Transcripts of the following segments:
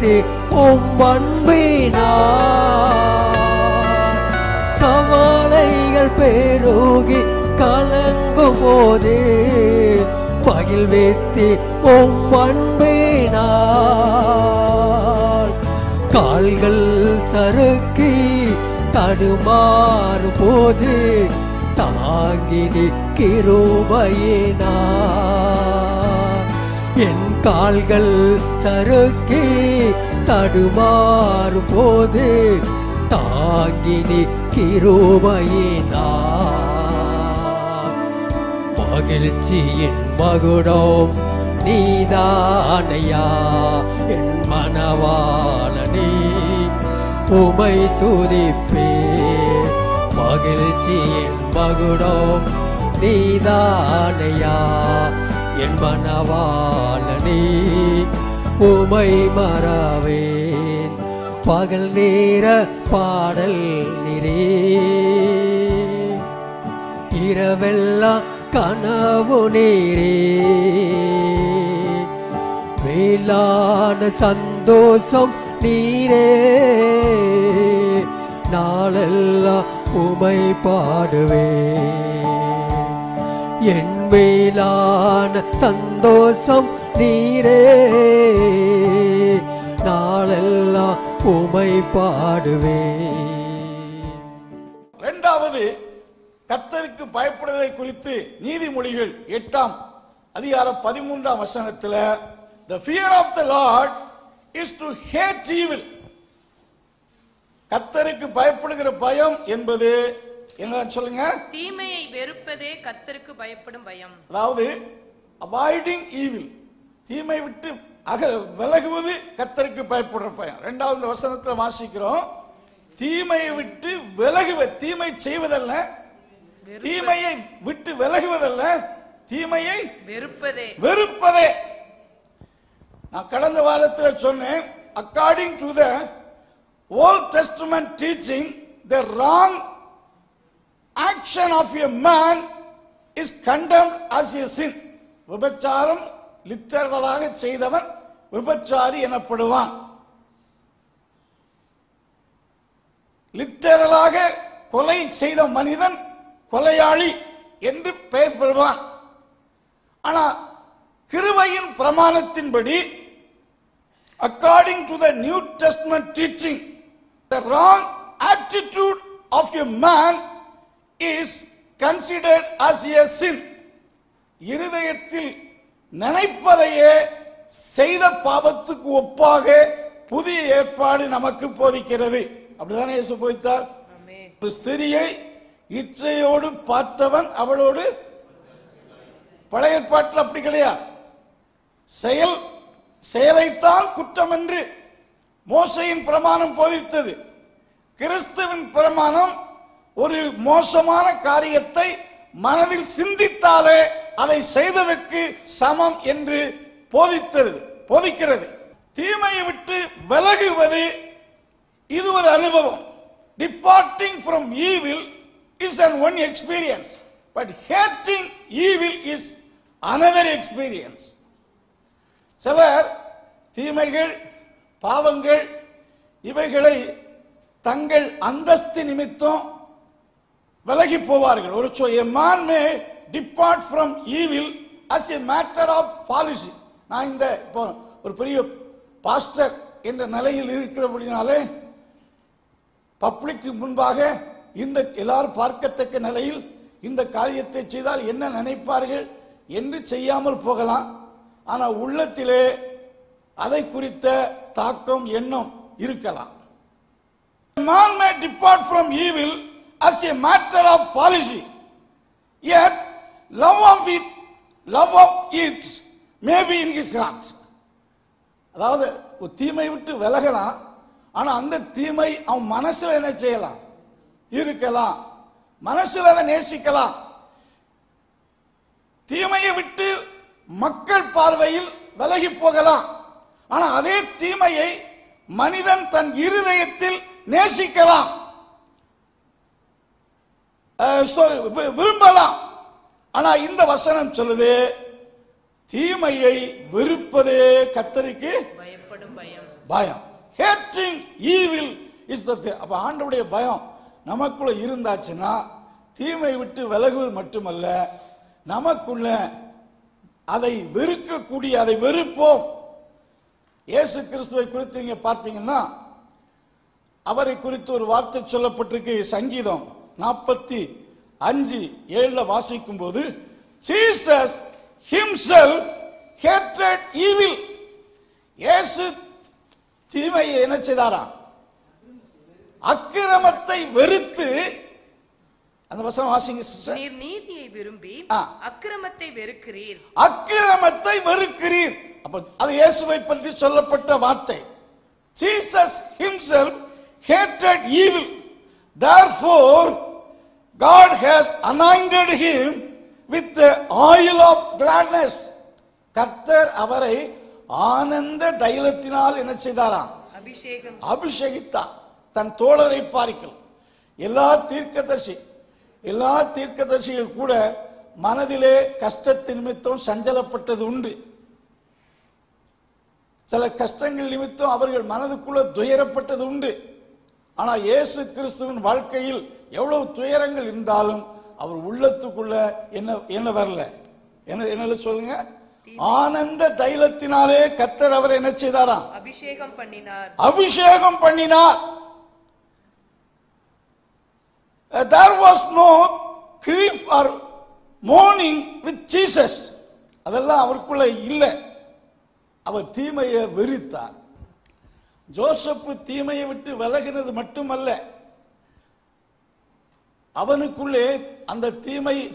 வைத்து அன்பினார் கவலைகள் பெருகி கலங்கும் போது மகிழ்வித்து அன்பினார் கால்கள் சறுக்கி தடுமாறும் போது தாங்கி கிருபையினார் என் கால்கள் சறுக்கி தடுமாறும் போது தாங்கி கிருபையினார் மகிழ்ச்சியின் மகுடம் நீதானையா என் மனவாளனே உமை துதிப்பே மகிழ்ச்சியின் மகுடம் நீதானையா என் மனவாளனே உமை மறவேன் பகல் நேர பாடல் நிறே இரவெல்லாம் கனவு நீரே மேலான சந்தோஷம் நீரே நாளெல்லாம் உமை பாடுவே என் மேலான சந்தோஷம் நீரே நாளெல்லாம் உமை பாடுவே. இரண்டாவது கர்த்தருக்கு பயப்படுவதை குறித்து நீதிமொழிகள் 8ஆம் அதிகாரம் 13ஆம் வசனத்தில் the fear of the Lord is to hate evil. கர்த்தருக்கு பயப்படுகிற பயம் என்பது என்ன சொல்லுங்க? தீமையை வெறுப்பதே கர்த்தருக்கு பயப்படும் பயம். அதாவது avoiding evil, தீமை விட்டு விலகுவது கர்த்தருக்கு பயப்படுற பயம். இரண்டாவது வசனத்தில் வாசிக்கிறோம், தீமையை விட்டு விலகுவது, தீமை செய்வதல்ல, தீமையை விட்டு விலகுவதல்ல, தீமையை வெறுப்பதே. நான் கடந்த வாரத்தில் சொன்னேன், according to the Old Testament teaching, the wrong action of a man is condemned as a sin. விபச்சாரம் லிட்டரலாக செய்தவன் விபச்சாரி எனப்படுவான். லிட்டரலாக கொலை செய்த மனிதன் கொலையாளி என்று பெயர் பெறுவான். ஆனா கிருபையின் பிரமாணத்தின்படி, according to the New Testament teaching, the wrong attitude of a man is considered as a sin. இருதயத்தில் நினைப்பதையே செய்த பாவத்துக்கு ஒப்பாக புதிய ஏற்பாடு நமக்கு போதிக்கிறது. அப்படிதானே இயேசு போதித்தார். ஒரு ஸ்திரியை இச்சையோடு பார்த்தவன் அவளோடு, பழைய ஏற்பாட்டில் அப்படி கிடையாது. செயலைத்தான் குற்றம் என்று மோசையின் பிரமாணம் போதித்தது. கிறிஸ்துவின் பிரமாணம் ஒரு மோசமான காரியத்தை மனதில் சிந்தித்தாலே அதை செய்ததற்கு சமம் என்று போதிக்கிறது. தீமையை விட்டு விலகுவது இது ஒரு அனுபவம். Departing from evil is an one experience, but hating evil is another experience. சிலர் தீமைகள், பாவங்கள் இவைகளை தங்கள் அந்தஸ்து நிமித்தம் விலகி போவார்கள். ஒரு a man may depart from evil as a matter of policy. நான் இந்த இப்போ ஒரு பெரிய பாஸ்டர் என்ற நிலையில் இருக்கிறபடினாலே பப்ளிக்கு முன்பாக இந்த எல்லாரும் பார்க்கத்தக்க நிலையில் இந்த காரியத்தை செய்தால் என்ன நினைப்பார்கள் என்று செய்யாமல் போகலாம். ஆனால் உள்ளத்திலே அதை குறித்த தாக்கம் எண்ணம் இருக்கலாம். Man may depart from evil as a matter of policy, yet love of it may be in his heart. அதாவது ஒரு தீமை விட்டு விலகலாம், ஆனா அந்த தீமை அவன் மனசுல என்ன செய்யலாம், இருக்கலாம், மனசுல அதை நேசிக்கலாம். தீமையை விட்டு மக்கள் பார்வையில் விலகி போகலாம், ஆனா அதே தீமையை மனிதன் தன் இருதயத்தில் நேசிக்கலாம், விரும்பலாம். ஆனா இந்த வசனம் சொல்லுது, தீமையை வெறுப்பதே கர்த்தருக்கு பயம். Hating evil is the fear. அப்ப ஆண்டவருடைய பயம் நமக்குள்ள இருந்தாச்சுன்னா தீமை விட்டு விலகுவது மட்டுமல்ல, நமக்குள்ள அதை வெறுக்கக்கூடிய, அதை வெறுப்போம். இயேசு கிறிஸ்துவை குறித்து நீங்க பார்ப்பீங்கன்னா அவரை குறித்து ஒரு வார்த்தை சொல்லப்பட்டிருக்கு. சங்கீதம் 45:7 வாசிக்கும் போது, Jesus himself hated evil. இயேசு தீமையை என்ன செய்தாராம்? அக்கிரமத்தை வெறுத்து. அந்த வசனம் வாசிங்க சிஸ்டர். நீர் நீதியை விரும்பி அக்கிரமத்தை வெறுக்கிறீர். அக்கிரமத்தை வெறுக்கிறீர். அப்ப அது இயேசுவை பற்றி சொல்லப்பட்ட வார்த்தை. Jesus himself hated evil. Therefore God has anointed him with the oil of gladness. கர்த்தர் அவரை ஆனந்த தைலத்தினால் என்ன செய்தாராம்? அபிஷேகித்தார். தன் தோழரை பார்க்கல். எல்லா தீர்க்கதரிசிகள் கூட மனதிலே கஷ்டத்தின் நிமித்தம் சஞ்சலப்பட்டது உண்டு. சில கஷ்டங்கள் நிமித்தம் அவர்கள் மனதுக்குள்ள துயரப்பட்டது உண்டு. ஆனா இயேசு கிறிஸ்துவின் வாழ்க்கையில் எவ்வளவு துயரங்கள் இருந்தாலும் அவர் உள்ளத்துக்குள்ள என்ன வரல? என்ன சொல்லுங்க? ஆனந்த தைலத்தினாலே கர்த்தர் அவரை என்ன செய்தாராம்? அபிஷேகம் பண்ணினார். There was no grief or mourning with Jesus. அதெல்லாம் அவருக்குள்ள இல்லை. அவர் தீமையை வெறுத்தார். ஜோசப்பு தீமையை விட்டு விலகினது மட்டுமல்ல, அவனுக்குள்ளே அந்த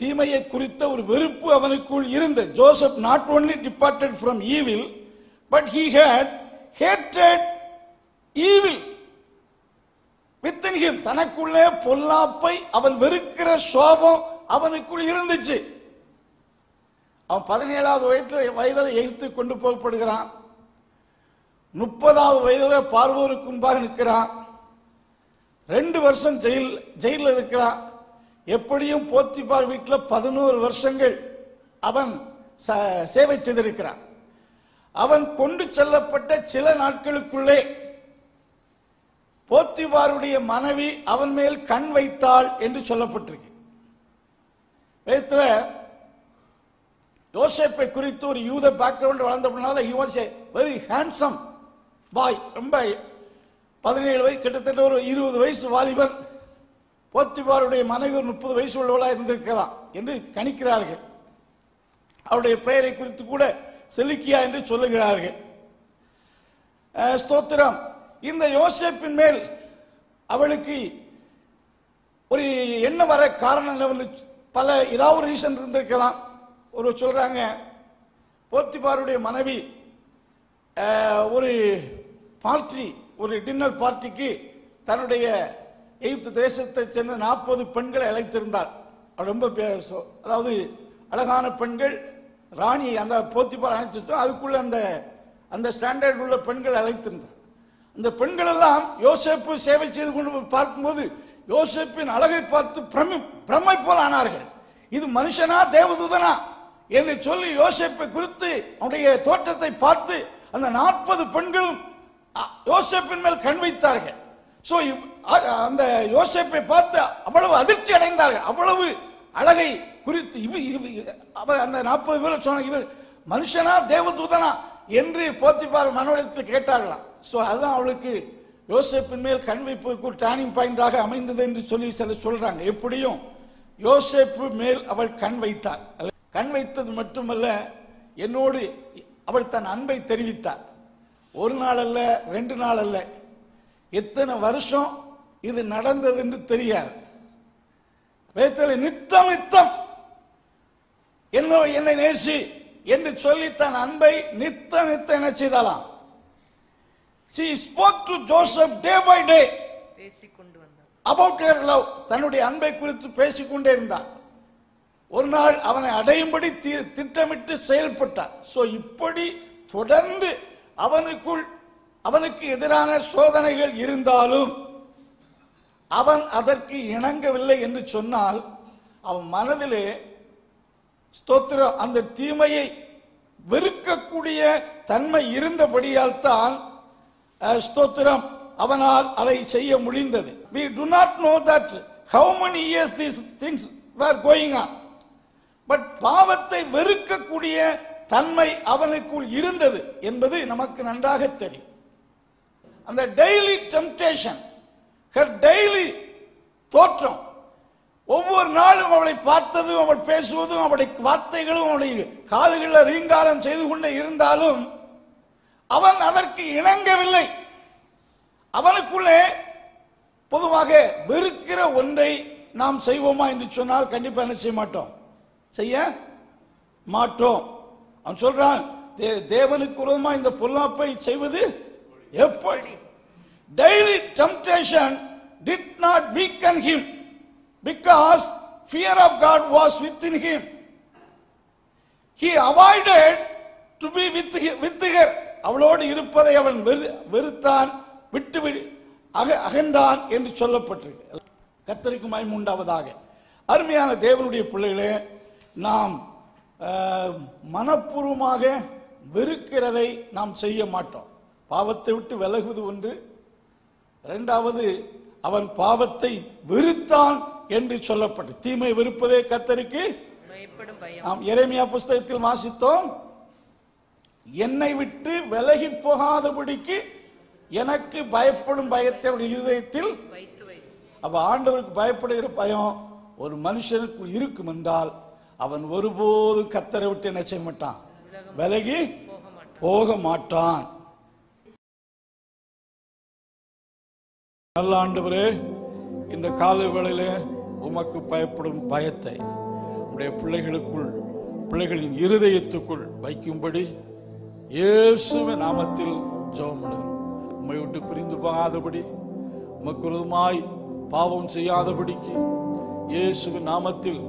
தீமையை குறித்த ஒரு வெறுப்பு அவனுக்குள் இருந்தது. Joseph not only departed from evil, but he had hated evil within him. தனக்குள்ளே பொல்லாப்பை அவன் வெறுக்கிற சோபம் அவனுக்குள் இருந்துச்சு. அவன் 17வது வயதில் எகிப்து கொண்டு போகப்படுகிறான். 30வது வயதில் பார்வோருக்கு முன்பாக நிற்கிறான். 2 வருஷம் ஜெயிலில் இருக்கிறான். எப்படியும் போத்திபார் வீட்டில் 11 வருஷங்கள் அவன் சேவை செய்திருக்கிறான். அவன் கொண்டு செல்லப்பட்ட சில நாட்களுக்குள்ளே போத்திபாருடைய மனைவி அவன் மேல் கண் வைத்தாள் என்று சொல்லப்பட்டிருக்கு. யோசேப்பை குறித்து ஒரு யூத background வளர்ந்தபடினால he was a very handsome boy. ரொம்ப 17 வயசு, கிட்டத்தட்ட ஒரு 20 வயசு வாலிபன். போத்திபாருடைய மனைவி ஒரு 30 வயசு உள்ளவளா இருந்திருக்கலாம் என்று கணிக்கிறார்கள். அவருடைய பெயரை குறித்து கூட செலுக்கியா என்று சொல்லுகிறார்கள். ஸ்தோத்திரம். இந்த யோசேப்பின் மேல் அவளுக்கு ஒரு என்ன வர காரணம் பல ஏதாவது ஒரு ரீசன் இருந்திருக்கலாம். ஒரு சொல்றாங்க, போத்திபாருடைய மனைவி ஒரு பார்ட்டி, ஒரு டின்னர் பார்ட்டிக்கு தன்னுடைய எகிப்து தேசத்தை சேர்ந்த 40 பெண்களை அழைத்திருந்தார். ரொம்ப அதாவது அழகான பெண்கள், ராணி அந்த போத்திபார் அழைச்சிட்டோம். அதுக்குள்ள அந்த ஸ்டாண்டர்ட் உள்ள பெண்கள் அழைத்திருந்தார். அந்த பெண்கள் எல்லாம் யோசேப்பு சேவை செய்து கொண்டு பார்க்கும்போது யோசேப்பின் அழகை பார்த்து பிரமை போல் ஆனார்கள். இது மனுஷனா தேவதூதனா என்று சொல்லி யோசேப்பை குறித்து அவருடைய தோற்றத்தை பார்த்து அந்த 40 பெண்களும் யோசேப்பின் மேல் கண் வைத்தார்கள். சோ அந்த யோசேப்பை பார்த்து அவ்வளவு அதிர்ச்சி அடைந்தார்கள். அவ்வளவு அழகை குறித்து அவர் அந்த 40 பேர் சொன்னாங்க, இவர் மனுஷனா தேவதூதனா என்று போத்திபார் மனோடத்தில் கேட்டார்களாம். சோ அதுதான் அவளுக்கு யோசேப்பின் மேல் கண் வைப்பதற்கு ஒரு டர்னிங் பாயிண்டாக அமைந்தது என்று சொல்லி சிலர் சொல்றாங்க. எப்படியும் யோசேப்பு மேல் அவள் கண் வைத்தாள். கண் வைத்தது மட்டுமல்ல, என்னோடு அவள் தன் அன்பை தெரிவித்தார். ஒரு நாள் அல்ல, 2 நாள் அல்ல, எத்தனை வருஷம் இது நடந்தது என்று தெரியாது. நித்தம் நித்தம் என்னை நேசி என்று சொல்லி தன் அன்பை நித்தம் என்ன செய்தாலாம்? She spoke to Joseph day by day about her love. தன்னுடைய அன்பை குறித்து பேசிக்கொண்டே இருந்தார். ஒரு நாள் அவனை அடையும்படி திட்டமிட்டு செயல்பட்டார். சோ இப்படி தொடர்ந்து அவனுக்கு எதிரான சோதனைகள் இருந்தாலும் அவன் அதற்கு இணங்கவில்லை என்று சொன்னால் அவன் மனதிலே ஸ்தோத்திரம் அந்த தீமையை வெறுக்கக்கூடிய தன்மை இருந்தபடியால் தான் ஸ்தோத்திரம், அவனால் அதை செய்ய முடிந்தது. We do not know that how many years these things were going on. But பாவத்தை வெறுக்கக்கூடிய தன்மை அவனுக்குள் இருந்தது என்பது நமக்கு நன்றாக தெரியும். அந்த டெய்லி டெம்ப்டேஷன், ஹர் டெய்லி தோற்றம், ஒவ்வொரு நாளும் அவளை பார்த்ததும் அவள் பேசுவதும் அவளுடைய வார்த்தைகளும் அவளுடைய காதுகளில் ரீங்காரம் செய்து கொண்டே இருந்தாலும் அவன் அதற்கு இணங்கவில்லை. அவனுக்குள்ளே பொதுவாக வெறுக்கிற ஒன்றை நாம் செய்வோமா என்று சொன்னால் கண்டிப்பா என்ன செய்ய மாட்டோம், செய்ய மாட்டோம். அவன் சொல்றான், தேவனுக்கு விரோதமா இந்த பொல்லாப்பை செய்வது எப்படி? Daily temptation did not weaken him because fear of God was within him. He avoided to be with her. அவளோடு இருப்பதை அவன் வெறுத்தான், விட்டு அகன்றான் என்று சொல்லப்பட்டிருக்கு. கர்த்தருக்கு மகிமை உண்டாவதாக. அருமையான தேவனுடைய பிள்ளைகளே, நாம் மனப்பூர்வமாக வெறுக்கிறதை நாம் செய்ய மாட்டோம். பாவத்தை விட்டு விலகுவது ஒன்று, இரண்டாவது அவன் பாவத்தை வெறுத்தான் என்று சொல்லப்பட்டு, தீமை வெறுப்பதே கர்த்தருக்கு நாம் எரேமியா புஸ்தகத்தில் வாசித்தோம். என்னை விட்டு விலகி போகாதபடிக்கு எனக்கு பயப்படும் பயத்தை அவர்கள் இருதயத்தில். அப்ப ஆண்டவருக்கு பயப்படுகிற பயம் ஒரு மனுஷனுக்கு இருக்கும் என்றால் அவன் ஒருபோது கர்த்தரை விட்டு என்ன செய்ய மாட்டான், விலகி போக மாட்டான். நல்ல ஆண்டவரே, இந்த கால வேளையிலே உமக்கு பயப்படும் பயத்தை உடைய பிள்ளைகளின் இருதயத்துக்குள் வைக்கும்படி இயேசுவின் நாமத்தில் ஜெபம் பண்ணுகிறோம். உம்மை விட்டு பிரிந்து போகாதபடி, உமக்கு விரோதமாய் பாவம் செய்யாதபடிக்கு இயேசுவின் நாமத்தில்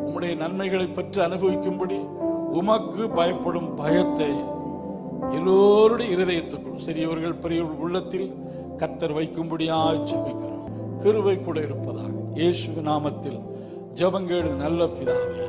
உம்முடைய நன்மைகளை பெற்று அனுபவிக்கும்படி உமக்கு பயப்படும் பயத்தை எல்லோருடைய இருதயத்துக்குள், சிறியவர்கள் பெரியவர்கள் உள்ளத்தில் கர்த்தர் வைக்கும்படியாய் ஜெபிக்கிறோம். கிருபை கூட இருப்பதாக இயேசுவின் நாமத்தில் ஜெபங்கேடு நல்ல பிதாவே.